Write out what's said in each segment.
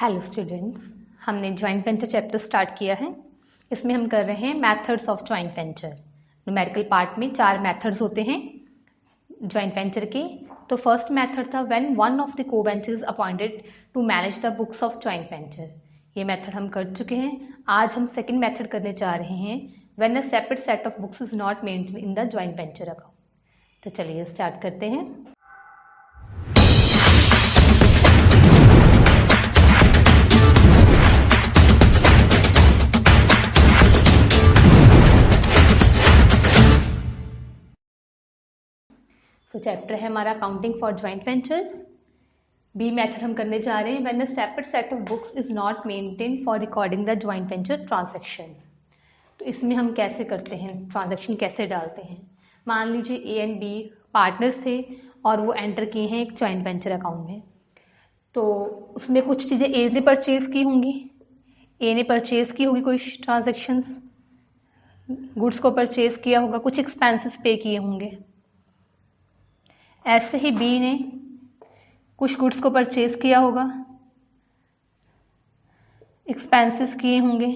Hello students, हमने joint venture chapter start किया है। इसमें हम कर रहे हैं methods of joint venture. Numerical part में 4 मेथड्स होते हैं जॉइंट वेंचर के। तो फर्स्ट मेथड था when one of the co-venture is appointed to manage the books of joint venture. ये मेथड हम कर चुके हैं। आज हम सेकंड मेथड करने जा रहे हैं when a separate set of books is not maintained in the joint venture account. तो चलिए स्टार्ट करते हैं। तो चैप्टर है हमारा accounting for joint ventures. B method हम करने जा रहे हैं when a separate set of books is not maintain for recording the joint venture transaction. तो इसमें हम कैसे करते हैं, ट्रांजैक्शन कैसे डालते हैं। मान लीजिए ए एंड बी पार्टनर्स थे और वो एंटर किए हैं एक जॉइंट वेंचर अकाउंट में। तो उसमें कुछ चीज़ें ए ने परचेज की होंगी, ए ने परचेज की होगी कोई ट्रांजेक्शन्स, गुड्स को परचेज किया होगा, कुछ एक्सपेंसेस पे किए होंगे। ऐसे ही बी ने कुछ गुड्स को परचेज किया होगा, एक्सपेंसेस किए होंगे,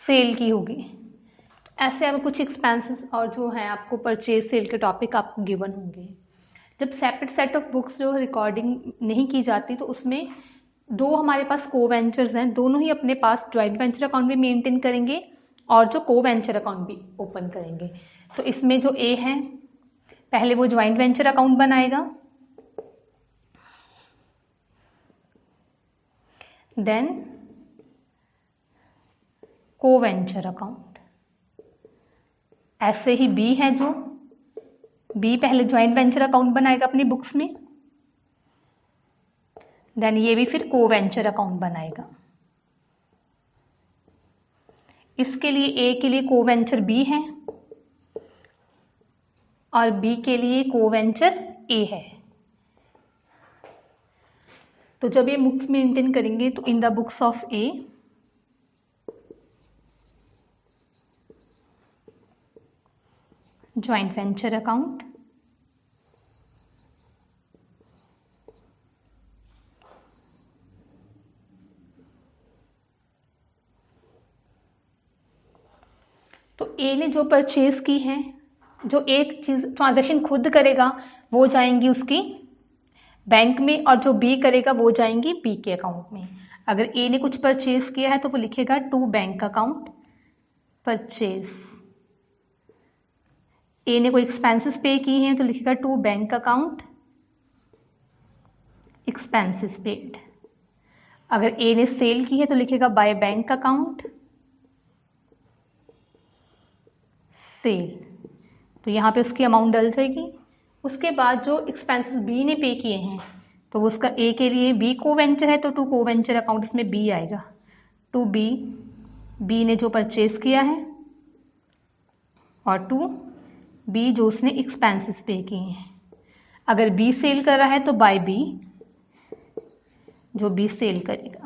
सेल की होगी। तो ऐसे अब कुछ एक्सपेंसेस और जो है आपको परचेज सेल के टॉपिक आपको गिवन होंगे। जब सेपरेट सेट ऑफ बुक्स जो रिकॉर्डिंग नहीं की जाती तो उसमें दो हमारे पास को वेंचर्स हैं, दोनों ही अपने पास जॉइंट वेंचर अकाउंट भी मेंटेन करेंगे और जो को वेंचर अकाउंट भी ओपन करेंगे। तो इसमें जो ए है पहले वो जॉइंट वेंचर अकाउंट बनाएगा, देन को वेंचर अकाउंट। ऐसे ही बी है, जो बी पहले जॉइंट वेंचर अकाउंट बनाएगा अपनी बुक्स में, देन ये भी फिर को वेंचर अकाउंट बनाएगा। इसके लिए ए के लिए को वेंचर बी है और बी के लिए को वेंचर ए है। तो जब ये बुक्स मेंटेन करेंगे तो इन the books of a joint venture account, तो ए ने जो परचेज की है, जो एक चीज ट्रांजैक्शन खुद करेगा वो जाएंगी उसकी बैंक में और जो बी करेगा वो जाएंगी बी के अकाउंट में। अगर ए ने कुछ परचेज किया है तो वो लिखेगा to bank account purchase. A ने कोई एक्सपेंसेस पे किए हैं तो लिखेगा to bank account expenses paid. अगर ए ने सेल की है तो लिखेगा बाय बैंक अकाउंट सेल। तो यहाँ पे उसकी अमाउंट डल जाएगी। उसके बाद जो एक्सपेंसेस बी ने पे किए हैं तो उसका ए के लिए बी को वेंचर है तो टू को वेंचर अकाउंट इसमें बी आएगा, टू बी, बी ने जो परचेज किया है, और टू बी जो उसने एक्सपेंसेस पे किए हैं। अगर बी सेल कर रहा है तो बाय बी, जो बी सेल करेगा।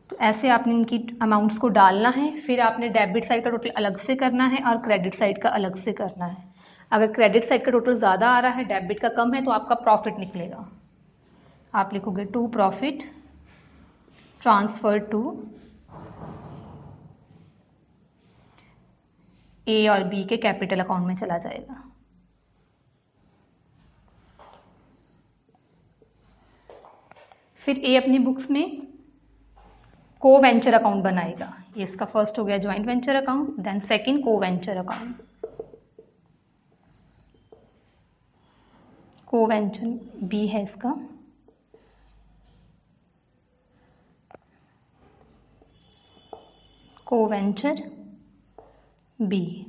तो ऐसे आपने इनकी अमाउंट्स को डालना है। फिर आपने डेबिट साइड का टोटल अलग से करना है और क्रेडिट साइड का अलग से करना है। अगर क्रेडिट साइड का टोटल ज़्यादा आ रहा है, डेबिट का कम है, तो आपका प्रॉफिट निकलेगा। आप लिखोगे टू प्रॉफिट ट्रांसफर टू ए और बी के कैपिटल अकाउंट में चला जाएगा। फिर ए अपनी बुक्स में को वेंचर अकाउंट बनाएगा। ये इसका फर्स्ट हो गया joint venture account, then second co venture account. Co venture B है इसका, को वेंचर बी।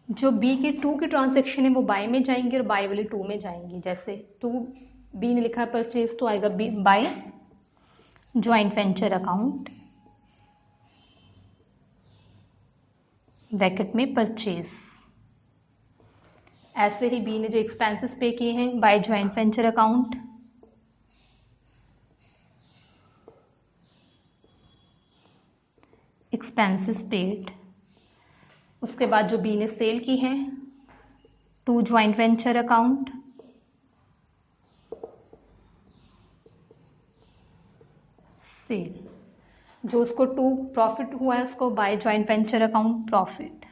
जो बी के टू की ट्रांजेक्शन है वो बाय में जाएंगे और बाय वाली टू में जाएंगी। जैसे टू बी ने लिखा है परचेज तो आएगा B by joint venture account bracket में परचेज। ऐसे ही बी ने जो एक्सपेंसेस पे किए हैं by joint venture account, expenses paid. उसके बाद जो बी ने सेल की है to joint venture account, sale. जो उसको टू प्रॉफिट हुआ है उसको by joint venture account profit.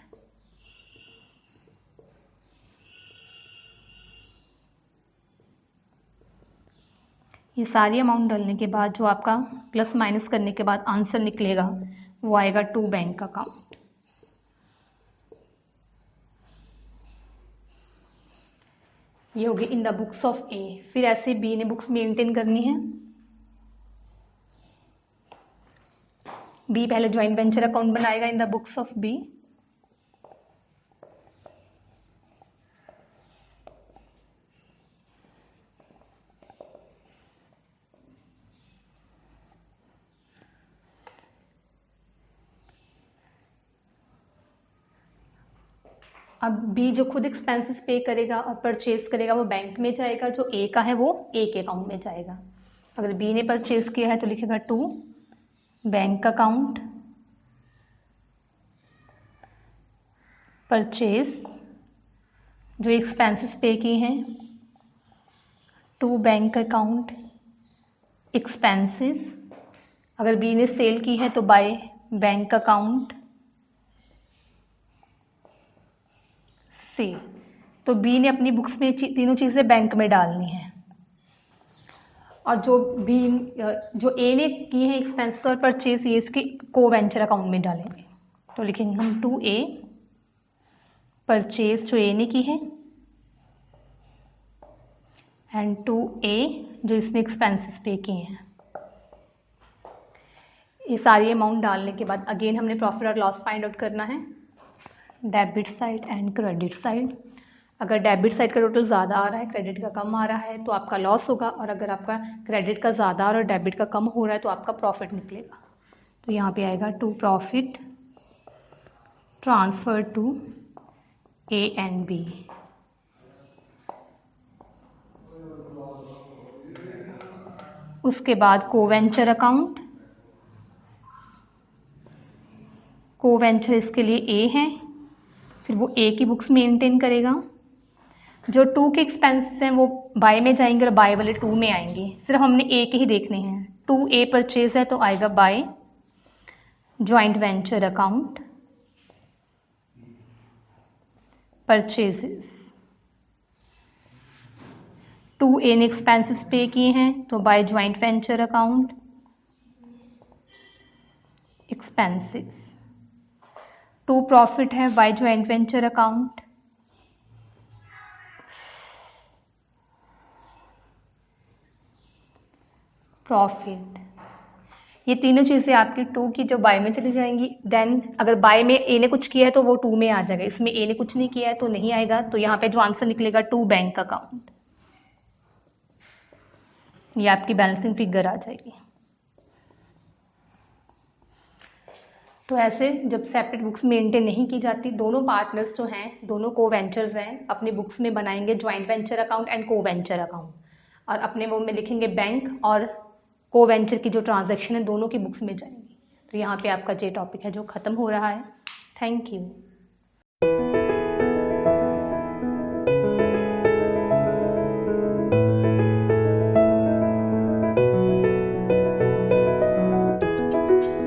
ये सारी अमाउंट डालने के बाद जो आपका प्लस माइनस करने के बाद आंसर निकलेगा वो आएगा टू बैंक अकाउंट। ये होगी इन द बुक्स ऑफ ए। फिर ऐसे बी ने बुक्स मेंटेन करनी है। बी पहले ज्वाइंट वेंचर अकाउंट बनाएगा in the books of B. अब बी जो खुद एक्सपेंसेस पे करेगा और परचेज करेगा वो बैंक में जाएगा, जो ए का है वो ए के अकाउंट में जाएगा। अगर बी ने परचेज किया है तो लिखेगा टू बैंक अकाउंट परचेज, जो एक्सपेंसेस पे किए हैं टू बैंक अकाउंट एक्सपेंसेस। अगर बी ने सेल की है तो बाय बैंक अकाउंट सी। तो बी ने अपनी बुक्स में तीनों चीज़ें बैंक में डालनी है, और जो ए ने की है एक्सपेंसेस और परचेज ये इसके को वेंचर अकाउंट में डालेंगे। तो लिखेंगे हम टू ए परचेज जो ए ने की है एंड टू ए जो इसने एक्सपेंसेस पे किए हैं। ये सारी अमाउंट डालने के बाद अगेन हमने प्रॉफिट और लॉस फाइंड आउट करना है, debit side and credit side. अगर डेबिट साइड का टोटल ज़्यादा आ रहा है, क्रेडिट का कम आ रहा है तो आपका लॉस होगा, और अगर आपका क्रेडिट का ज़्यादा आ रहा है और डेबिट का कम हो रहा है तो आपका प्रॉफिट निकलेगा। तो यहाँ पे आएगा to profit transfer to A and B. उसके बाद कोवेंचर अकाउंट, कोवेंचर इसके लिए ए है, फिर वो ए की बुक्स मेंटेन करेगा। जो टू के एक्सपेंसेस हैं वो बाय में जाएंगे और बाय वाले टू में आएंगे, सिर्फ हमने ए के ही देखने हैं। टू ए परचेज है तो आएगा by joint venture account purchases. To A ने एक्सपेंसेस पे किए हैं तो by joint venture account expenses. To profit है by joint venture account profit. ये तीनों चीज़ें आपकी टू की जो बाय में चली जाएंगी। देन अगर बाय में ए ने कुछ किया है तो वो टू में आ जाएगा, इसमें ए ने कुछ नहीं किया है तो नहीं आएगा। तो यहाँ पे जो आंसर निकलेगा टू बैंक अकाउंट, ये आपकी बैलेंसिंग फिगर आ जाएगी। तो ऐसे जब सेपरेट बुक्स मेंटेन नहीं की जाती, दोनों पार्टनर्स जो हैं, दोनों को वेंचर्स हैं, अपनी बुक्स में बनाएंगे ज्वाइंट वेंचर अकाउंट एंड को वेंचर अकाउंट, और अपने वो में लिखेंगे बैंक और को वेंचर की जो ट्रांजैक्शन है दोनों की बुक्स में जाएंगी। तो यहाँ पे आपका ये टॉपिक है जो ख़त्म हो रहा है। Thank you.